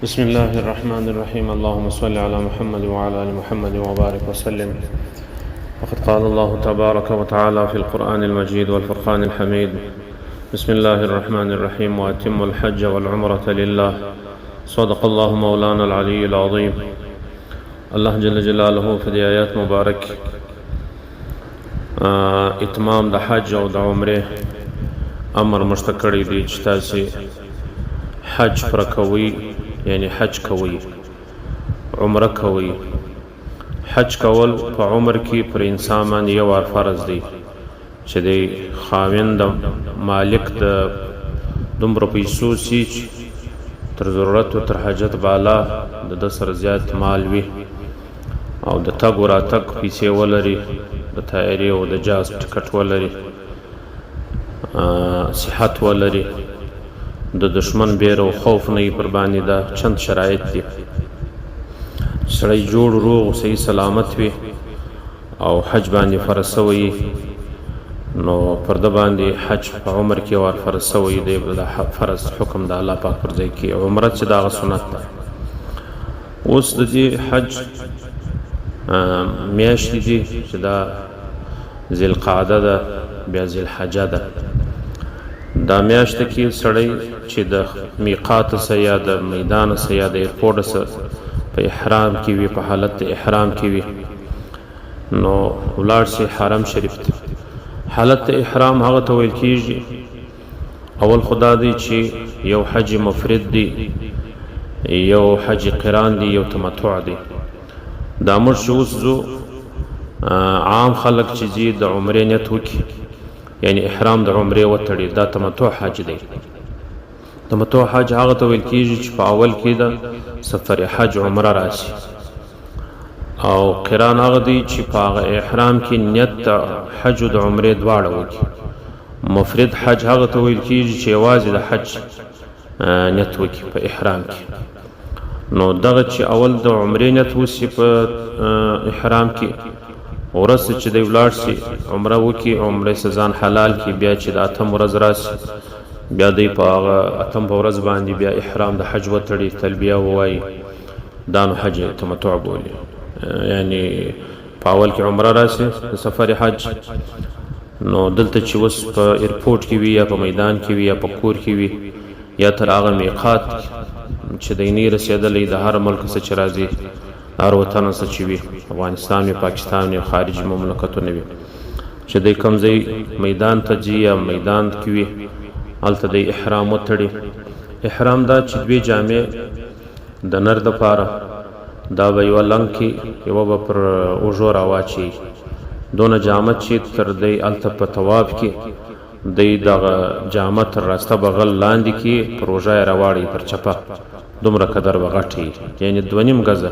بسم الله الرحمن الرحيم. اللهم صل على محمد وعلى آل محمد وبارك وسلم. وقد قال الله تبارك وتعالى في القرآن المجيد والفرقان الحميد: بسم الله الرحمن الرحيم وأتم الحج والعمرة لله. صدق الله مولانا العلي العظيم. الله جل جلاله في دي آيات مبارك اتمام د حج او د عمره امر مشتکړی دی چې تاسو حج پر کوي، یعنی حج کوي، عمره کوي. حج کول په عمر کې پر انسان باندې یو وار فرض دی چې د خاوند مالک د دومره پیسو سي تر ضرورت او تر حاجت بالا د سر زیات مال وي او د تګ و راتګ پیسې ولري، د طیارې او د جهاز ټکټ ولري، صحت ولري، د دشمن بیر او خوف نه پر باندې دا چند شرایط دي. سړی جوړ روغ صحیح سلامت وي او حج باندې فرض شوی، نو پر د باندې حج په عمر کې ور فرض شوی دی. د فرض حکم د الله پاک پر ځای کې عمره چې دا سنت ده. اوس د دې حج میاشت دي چې دا ذی القعده ده، بیا ذی الحجه ده. دا میاشت کې سړی چې د میقات سره یا د میدان سره یا د ایرپورټ سره په احرام کې وي، په حالت احرام کې وي، نو ولاړ شي حرم شریف ته. حالت احرام هغه ته ویل کېږي اول خدا دی چې یو حج مفرد دی، یو حج قران دی، یو تمتع دی. دا موږ چې اوس زو عام خلک چې زی د عمرې نیت وکړي، یعنی احرام د عمرې وتړي، دا تمتع حج دی. تمتع حج هغه ته ویل کېږي چې په اول کې د سفر حج عمره راشي، او قران هغه دی چې په احرام کې نیت د حج او د عمرې دواړه وکړي. مفرد حج هغه ته ویل کېږي چې یوازې د حج نیت وکړي په احرام کې. نو دغه چې اول د عمرې نیت وشي په احرام کې، ورسته چې دی ولاړ شي عمره وکړي، عمرې سزان حلال کې، بیا چې د اتم ورځ راشي بیا دی په هغه اتم په ورځ باندې بیا احرام د حج وتړي، تلبیه ووایي، دا نو حج تمتع بولي. یعنی په اول کې عمره راشي د سفر حج، نو دلته چې اوس په ایرپورټ کې وي یا په میدان کې وي یا په کور کې وي یا تر هغه میقات چې دی نه رسېدلی د هر ملک څخه چې راځي، هر وطن څخه چې وي، افغانستان وي، پاکستان وي، خارجي مملکتونه وي، چې دی کوم ځای میدان ته ځي یا میدان کې وي هلته دی احرام وتړي. احرام دا چې دوی جامې د نر دپاره دا به یوه لنګ کې یوه به پر اوږو راواچي، دونه جامه چې تر دی هلته په طواف کې دی دغه جامه تر راسته بغل لاندې کې پر اوږه یې راواړي، پر چپه دومره قدر به غټي، یعنی 2.5 ګزه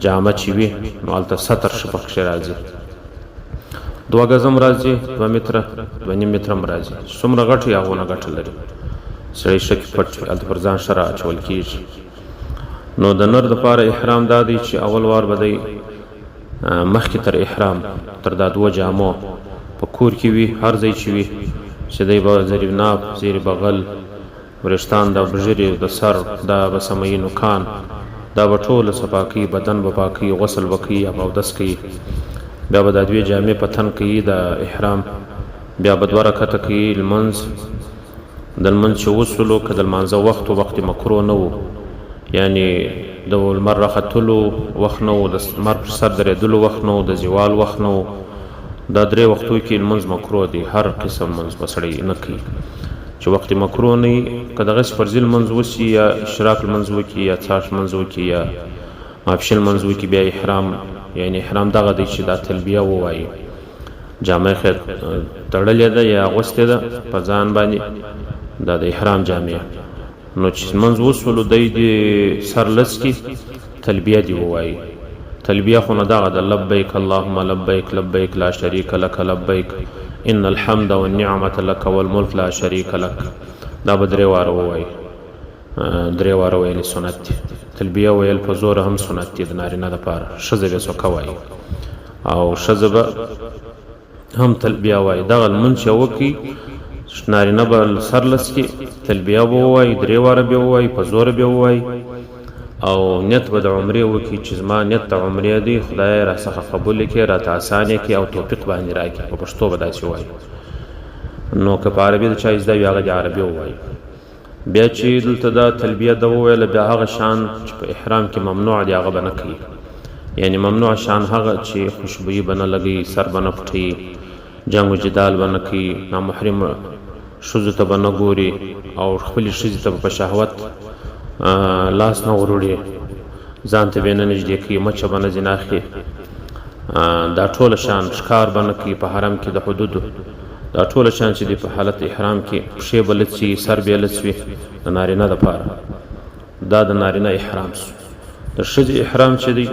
جامه چې وي نو هلته ستر ښه پکښې راځي. 2 ګزه هم راځي، 2 متره، 2.5 متره هم راځي. څومره غټ یا هغونه ګټه لري. سړی ښه کې پټ هلته پر ځان ښه را اچول کېږي. نو د نر دپاره احرام دا دی چې اول وار به دی مخکې تر احرام تر دا 2 جامو په کور کې وي، هر ځای چې وي چې دی به زیر ناب، زیر بغل، وریښتان، دا بژرې د سر، دا به سمعي نوکان، دا به ټوله صفا کوي، بدن به پاکوي، غسل به کوي، اودس کوي. بیا به دا 2 جامې په تن کوي د احرام، بیا به 2 رکعته کوي لمونځ. د لمونځ چې وسولو که د لمانځه وخت مکروه نه و، یعنی د لمر راختلو وخت نه و، د لمر پر سر درېدلو وخت نه و، د زوال وخت نه و. دا 3 وختو کې لمونځ مکروه دی. هر قسم لمونځ به سړی نه کوي چې وخت مکروه نه وي. که دغسې فرضي لمونځ وشي یا اشراق لمونځ وکړي یا څاښت لمونځ وکړي یا ماپښین لمونځ وکړي، بیا احرام، یعنی احرام دغه دی چې دا تلبیه ووایي، جامه خیر تړلې ده یا اغوستې ده په ځان باندې، دا د احرام جامې. نو چې لمونځ وسولو دی د سر لس کې تلبیه دی ووایي. تلبیه خو نه دغه ده: لبیک اللهم لبیک، لبیک لا شریک لک، لبیک ان الحمد والنعمة لك والملک لا شریک لک. دا به 3 واره ووایي. 3 واره ویل سنت دي. تلبیه ویل په زور هم سنت دي د نارینه دپاره. ښځه به څوک وایي او ښځه به هم تلبیه وایي. دغه لمونځ چې وکړي نارینه به سر لس کې تلبیه به ووایي، 3 واره به ووایي، په زور به ووایي. او نیت به د عمرې وکړي چې زما نیت د عمرې دی، خدای را څخه قبول کړي، راته اسانه کړي او توفیق باندې راکړي. په پښتو به داسې وایي. نو که په عربي د چا زده وي هغه د عربي ووایي. بیا چې دلته دا تلبیه ده وویله، بیا هغه شان چې په احرام کې ممنوع دی هغه به نه کوي. یعنی ممنوع شان هغه چې خوشبویي به نه لګوي، سر به نه پټوي، جنګ و جدال به نه کوي، نامحرم ښځو ته به نه ګوري او خپلې ښځې ته په شهوت لاس نه وروړي، ځان ته به یې نه نږدې کوي، مچه به نه ځینې اخلي. دا ټوله شان ښکار به نه کوي په حرم کې د حدودو. دا ټوله شان چې دی په حالت احرام کې پښې به لڅ وي، سر به یې لڅ وي، د نارینه دپاره. دا د نارینه احرام شو. د ښځې احرام چې دی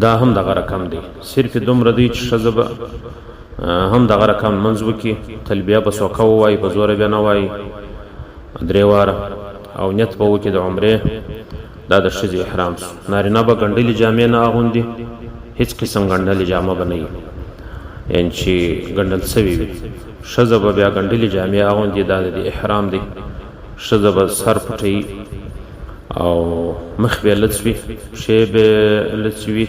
دا هم دغه رقم دی، صرف دومره دی چې ښځه به هم دغه رقم منځ وکړي، تلبیه به سوکه ووایي، په زوره بیا نه وایي 3 واره، او نیت به وکړي د عمرې. دا د ښځې احرام شو. نارینه به ګنډلې جامې نه اغوندي، هیڅ قسم ګنډلې جامه به نه وي، یعنې چې ګنډل سوي وي. ښځه به بیا ګنډلې جامې اغوندي، دا د احرام دی. ښځه به سر پټوي او مخ به لڅ وي، پښې به لڅ وي،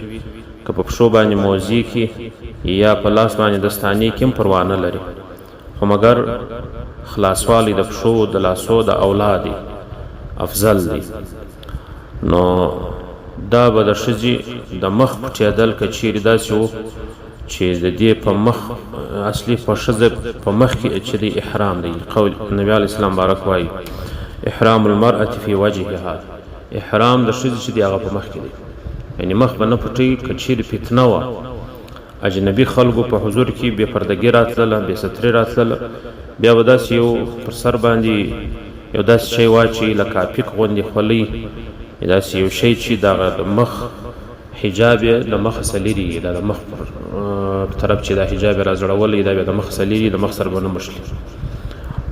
که په پښو باندې موزي کې یا په لاس باندې دستانې کې هم پروا نه لري، خو مګر خلاصوالی د پښو د لاسو د اولا دی، افضل دی. نو دا به د ښځې د مخ پټېدل که چیرې داسې و چې د دې په مخ اصلي په ښځه په مخ کې چې د احرام دی. قول نبي علیه السلام بارک وایي احرام المرأة فی وجهها، احرام د ښځې چې دی هغه په مخ کې دی، یعنی مخ به نه پټوي. که چیرې فتنه وه، اجنبي خلکو په حضور کې بې پردګي راتلله، بې سترې راتلله، بیا به داسې یو پر سر باندې یو داسې شی واچوي لکه اپیک غوندې خولۍ، داسې یو شی چې دغه د مخ حجاب یې له مخه څه لرې وي، دا د مخ پر طرف چې دا حجاب یې را زړولی دا بیا د مخ څه لرې، د مخ سر به نه مښلي.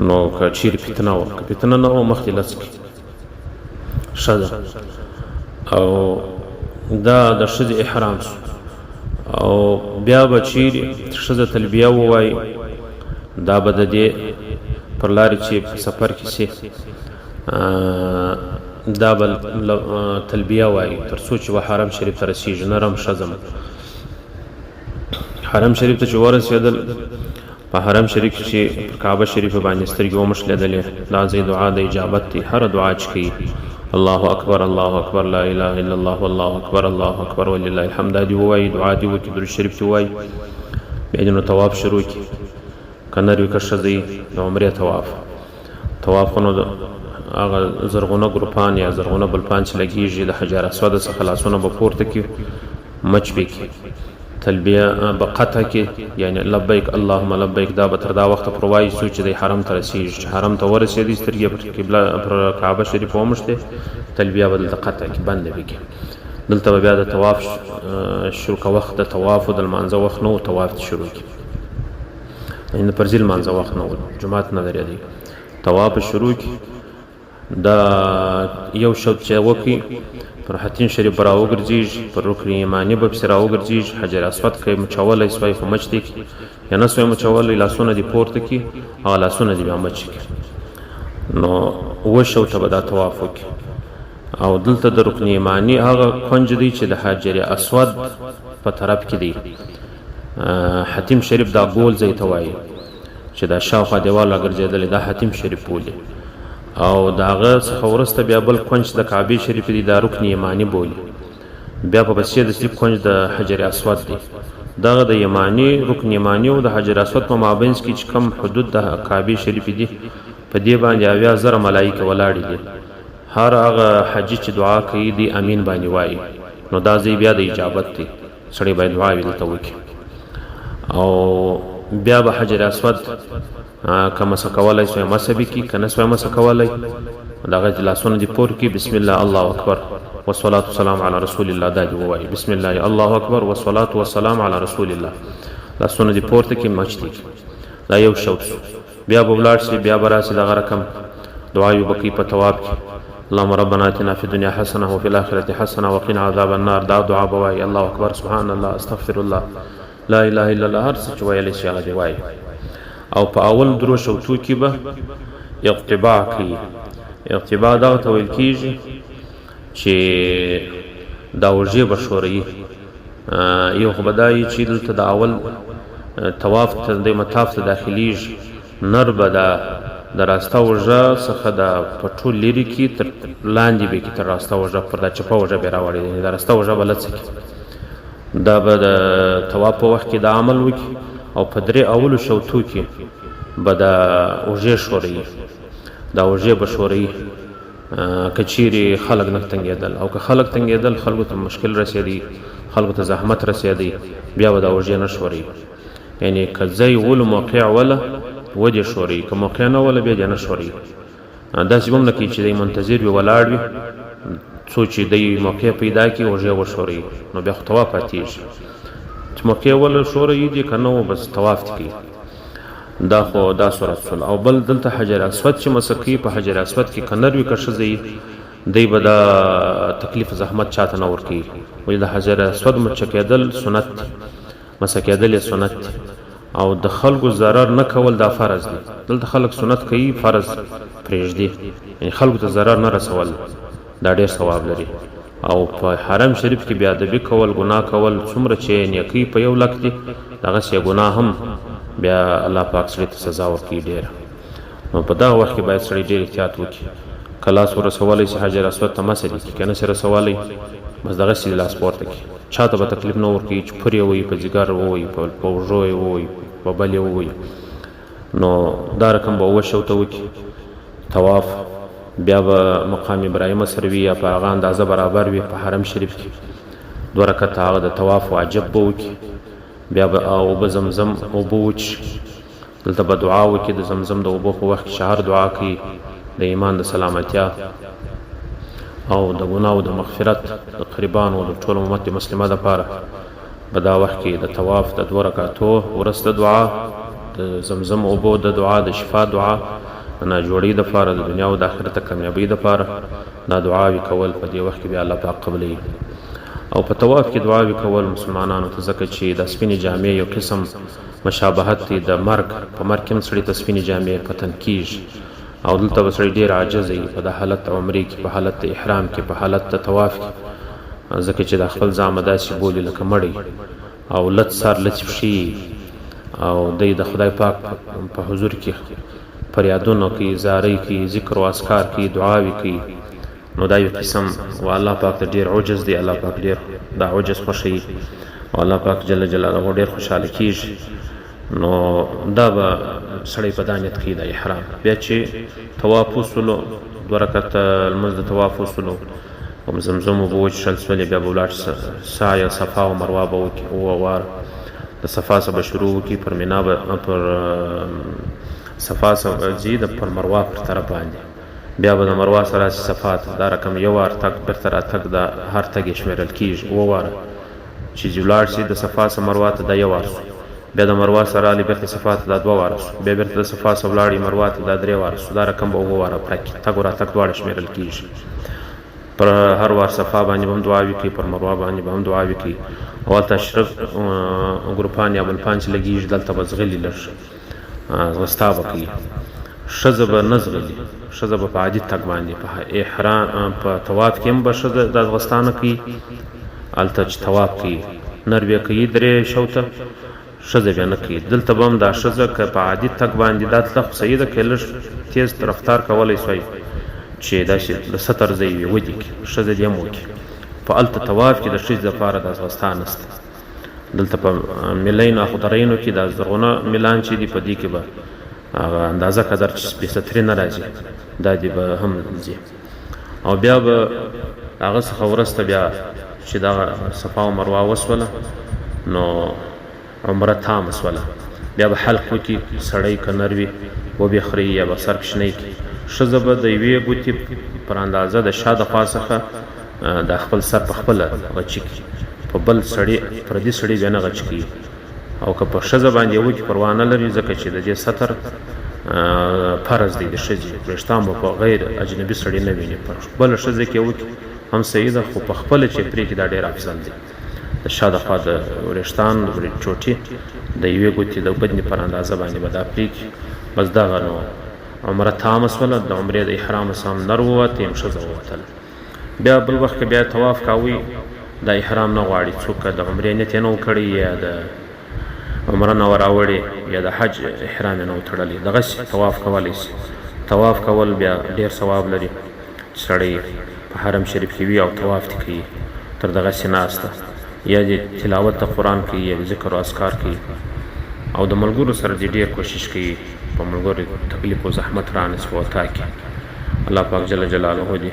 نو که چیرې فتنه وه، که فتنه نه وه مخ دې لڅ کړي ښه ده. او دا د ښځې احرام شو. او بیا به چیرې ښځه تلبیه ووایي، دا به د دې پر لارې چې په سفر کې سي دا به تلبیه وایي تر څو چې و حرم شریف ته رسیږي. نرم ښځه حرم شریف ته چې ورسېدل، په حرم شریف چې پر کعبه شریفه باندې سترګې ومښلېدلې، دا ځای دعا د اجابت دی. هره دعا چې کوي الله اکبر الله اکبر لا اله الا الله والله اکبر الله اکبر ولله الحمد، دا دې ووایي، دعا دې وکړي، درود شریف دې ووایي، بیا دې نو طواف شروع کړي. که نر وي که ښځه وي د عمرې طواف خو نو هغه زرغونه ګروپان یا زرغونه بلپان چې لګېږي د حجر اسود څخه لاسونه به پورته کړي، مچ به کړي، تلبیه به قطع کړي، یعنی لبیک اللهم لبیک. دا به تر دا وخته پر وایي څو چې دی حرم ته رسېږي. چې حرم ته ورسېدي سترګې پر کعبه شریف ومښتې، تلبیه به دلته قطع کړي، بنده به کړي. دلته به بیا د طواف شروع که وخت د طواف و د لمانځه وخت نه و، طواف ته شروع کړي، یعنې د فرضي لمانځه وخت نه و، جماعت نه درېدی، طواف شروع کړي. دا یو شوط چې وکړي پر حتین شریف به راوګرځېږي، پر رکن یماني به پسې راوګرځېږي، حجر اسود که یې مچولی سوی خو مچ دی کړي، یا نه سوی مچولی، لاسونه دې پورته کړي، هغه لاسونه دې بیا مچ کړي. نو 7 شوطه به دا طواف وکړي. او دلته د رکن یماني هغه کونج دی چې د حجر اسود په طرف کې دی. حتیم شریف دا ګول ځای ته وایي چې دا شاوخوا دیوال راګرځېدلی، دا حتیم شریف بولي. او د هغه څخه وروسته بیا بل کونج د کعبې شریف دی، دا رکن یماني بولي. بیا په پسې د سلیپ کونج د حجر اسود دی. دغه د یماني رکن یماني او د حجر اسود په مابینځ کې چې کوم حدود د کعبې شریف دي، په دې باندې 80,000 ملایکه ولاړې دي. هر هغه حجي چې دعا کوي دی امین باندې وایي. نو دا ځای بیا د اجابت دی، سړی باید دعاوې دلته وکړي. او بیا به حجر اسود که مسه کولی سوی مسه به کړي، که نه سوی مسه کولی، د هغه لاسونه دې پور کړي، بسم الله الله اکبر والصلاة والسلام علی رسول الله، دا دې ووایي بسم الله الله اکبر والصلاة والسلام علی رسول الله، لاسونه دې پورته کړي، مچ دې کړي. دا یو شوط. بیا به ولاړ شي، بیا به راسي دغه رقم دعاوې به کوي په طواف کې. اللهم ربنا اتنا في الدنيا حسنه وفي الاخره حسنه وقنا عذاب النار. دا دعا به وایي الله اکبر سبحان الله استغفر الله لا اله الا الله، هر څه چې ویلی شي هغه دې وایي. او په اول درو شوطو کې به اقتباع کوي. اقتباع دغه ته ویل کېږي چې دا اوږې به ښوروي. یو خو به دا وي چې دلته د اول طواف ته د مطاف ته داخلیږي، نر به د راسته اوږه څخه د په ټول لرې کې تر لاندې به کې تر راسته اوږه پر دا چپه اوږه به یې راوړي، د راسته اوږه به لڅه کړي. دا به د طواف په وخت کې دا عمل وکړي او په درې اولو شوطو کې به د اوږې ښوروي، دا اوږې به ښوروي. که چیرې خلک نه تنګېدل، او که خلک تنګېدل خلکو ته مشکل رسېدی، خلکو ته زحمت رسېدی، بیا به د اوږې نه ښوروي. یعنی که ځای ولو موقع وله و دې ښوروي، که موقع نه وله بیا دې نه ښوروي. داسې به هم نه کوي چې دی منتظر وي ولاړ وي څو چې دی موقع پیدا کړي اوږې وښوروي، نو بیا خو طواف پاتېږي. چې موقع وله ښوروي دې که نه و بس طواف دې کوي. دا خو دا صورت شول. او بل دلته حجر اسود چې مسح کوي، په حجر اسود کې که نر وي که ښځه وي دی به دا تکلیف زحمت چاته نه ورکوي. ولې د حجر اسود مچ کېدل سنت دی، مسح کېدل یې سنت دی، او د خلکو ضرر نه کول دا فرض دی. دلته خلک سنت کوي، فرض پرېږدي، یعنی خلکو ته ضرر نه رسول دا ډېر ثواب لري. او په حرم شریف کې بې ادبي کول، ګناه کول، څومره چې نیکۍ په یو لک دي دغسې ګناه هم بیا الله پاک سړي ته سزا ورکوي ډېره. نو په دغه وخت کې باید سړی ډېر احتیاط وکړي. که لاس ورسولی شي حجر اسود ته مسح دې کړي، که نه شي رسولی بس دغسې لاس پورته کړي. چا ته به تکلیف نه ورکوي چې پر یې ووهي، په ځیګر ووهي، په اوږو یې ووهي، په بل یې ووهي. نو دا رقم به اووه شوطه وکړي طواف. بیا به مقام ابراهیم سره وي یا په هغه اندازه برابر وي په حرم شریف کې 2 رکعته هغه د طواف واجب به وکړي. بیا به اوبه زمزم اوبه وچښي. دلته به دعا وکړي د زمزم د اوبو په وخت کې شهر دعا کوي د ایمان د سلامتیا او د ګناهو د مغفرت د قربانو د ټول امت مسلمه دپاره. په دا وخت کې د طواف د 2 رکعتو وروسته دعا، د زمزم اوبو د دعا، د شفا دعا، د ناجوړۍ دپاره، د دنیا او د آخرت د کامیابۍ دپاره دا دعاوې کول په دې وخت کې بیا الله پاک قبلوي. او په طواف کې دعاوې کول مسلمانانو ته، ځکه چې د سپینې جامې یو قسم مشابهت دی د مرګ. په مرګ کې هم سړي ته سپینې جامې پتن کېږي، او دلته به سړی ډېر عاجز وي په د حالت عمرې کې، په حالت د احرام کې، په حالت د طواف کې، ځکه چې د خپل ځامه داسې بولي لکه مړی، او لڅ سر لڅ پښې، او دی د خدای پاک په حضور کې فریادونه کوي، زارۍ کوي، ذکر و اذکار کوي، دعاوې کوي. نو دا یو قسم و الله پاک ته ډېر عجز دی، الله پاک ډېر دا عجز خوښوي، او الله پاک جل جلاله ډېر خوشحاله کېږي. نو دا به سړی په دا نیت کوي د احرام. بیا چې طواف وسولو 2 رکعته لمونځ د طواف وسولو، او زمزم اوبه وچښل سولې، بیا به ولاړ سعی صفا او مروه به وکړي. اووه واره د صفا څخه به شروع وکړي، پر مینا به پر صفا څخه ځي د پر مروه پر طرف باندې، بیا به د مروه سره راسي صفا ته. دا رقم یو وار تګ بېرته راتګ د هر تګ یې شمېرل کېږي. اووه واره چې ولاړ شي د صفا څخه مروه ته دا یو وار سو، بیا د مروه سره راغلي بېرته صفا ته دا 2 واره سو، بیا بېرته د صفا څخه ولاړي مروه ته دا 3 واره سو. دا رقم به 9 واره پوره کړي. تګ و راتګ دواړه شمېرل کېږي. پر هر وار صفا باندې به هم دعاوې کوي، پر مروه باندې به هم دعاوې کوي. او هلته اشرف ګروپان یا بلپان چې لګېږي دلته به ځغلي لږ ځغستا به کوي. ښځه به نه ځغلي، ښځه به په عادي تګ باندې په احرام په طواف کې هم به ښځه دا ځغستا نه کوي. هلته چې طواف کوي نر بیا کوي 3 شوطه، ښځه بیا نه کوي. دلته به هم دا ښځه که په عادي تګ باندې دا تله خو صحیح ده، که لږ تیز رفتار کولی سوی چې داسې د ستر ځای وي ودې کړي، ښځه دې هم وکړي. په هلته طواف کې د ښځې دپاره دا ځغستا نشته. دلته په میلینو اخضرینو کې دا زرغونه میلان چې دي په دې کې به هغه اندازه قدر چې بې سترې نه راځي دا دې به هم ځي. او بیا به هغه څخه وروسته بیا چې دغه صفا او مروه وسوله نو عمره تامه سوله. بیا به حلق وکړي سړی که نر وي وبې خوري یا به سر کوچنی کړي. ښځه به د یوې ګوتې پر اندازه د شا د خوا څخه د خپل سر په خپله غچي کړي، په بل سړي پردي سړي بیا نه غچ کړي. او که په ښځه باندې وکړي پروا نه لري، ځکه چې د دې ستر فرض دی د ښځې. وریښتان به په غیر اجنبي سړي نه ویني. په بله ښځه کې وکړي هم صحیح ده، خو په خپله چې پرېږدي دا ډېر افضل دی. د شا د خوا د وریښتان چوټي د یوې ګوتې د بدنې پر اندازه باندې به دا پرېږدي. بس دغه نو عمره تامه سوله. د عمرې د احرام سم نر ووت، یم ښځه ووتله. بیا بل وخت کې بیا طواف کوي د احرام نه غواړي څوک د عمرې نیت یې نه و کړی یا د عمره نه وراوړې یا د حج احرام یې نه و تړلی دغسې طواف کولی شي طواف کول بیا ډېر ثواب لري چې سړی په حرم شریف کې وي او طواف دې کوي تر دغسې ناسته یا دې تلاوت د قرآن کوي یا ذکر و اذکار کوي او د ملګرو سره دې ډېر کوشش کوي په ملګرو تکلیف و زحمت رانیسي په وتا کې الله پاک جل جلاله دې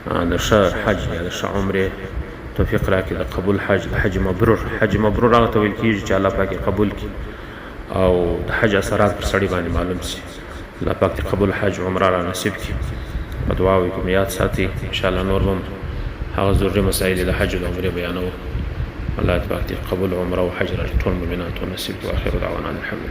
د ښه حج یا د ښه عمرې توفیق راکړي د قبول حج د حج مبرور هغه ته ویل کېږي چې الله پاک یې قبول کړي او د حج اثرات پر سړي باندې معلوم شي الله پاک دې قبول حج عمره را نصیب کړي په دعاوو کې مې یاد ساتي انشاءالله نور به هغه ضروري مسایل د حج او عمرې بیانوو الله پاک دې قبول عمره او حج را ټول مؤمنانو نصیب کړي واخر دعوانا الحمد